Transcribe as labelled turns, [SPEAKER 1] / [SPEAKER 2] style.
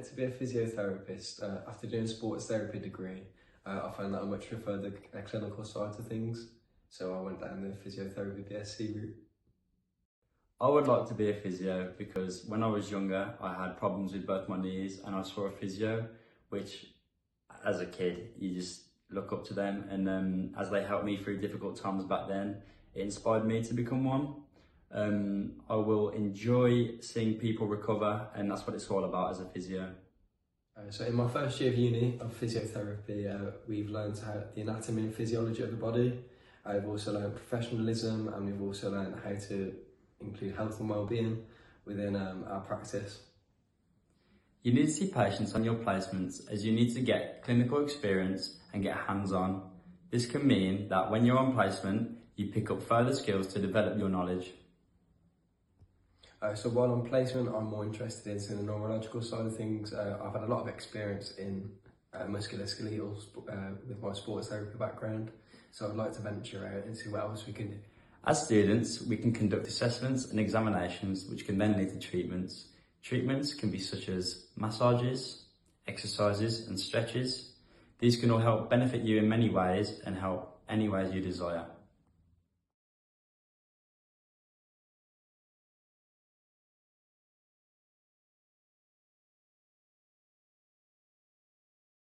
[SPEAKER 1] to be a physiotherapist. After doing a sports therapy degree, I found that I much prefer the clinical side to things, so I went down the physiotherapy BSc route.
[SPEAKER 2] I would like to be a physio because when I was younger, I had problems with both my knees and I saw a physio, which as a kid, you just look up to them, and as they helped me through difficult times back then, it inspired me to become one. I will enjoy seeing people recover, and that's what it's all about as a physio.
[SPEAKER 1] So in my first year of uni of physiotherapy, we've learned the anatomy and physiology of the body. I've also learned professionalism, and we've also learned how to include health and well-being within our practice.
[SPEAKER 2] You need to see patients on your placements as you need to get clinical experience and get hands-on. This can mean that when you're on placement, you pick up further skills to develop your knowledge.
[SPEAKER 1] So while on placement, I'm more interested in the neurological side of things. I've had a lot of experience in musculoskeletal with my sports therapy background, so I'd like to venture out and see what else we can do.
[SPEAKER 2] As students, we can conduct assessments and examinations which can then lead to treatments. Treatments can be such as massages, exercises and stretches. These can all help benefit you in many ways and help any ways you desire.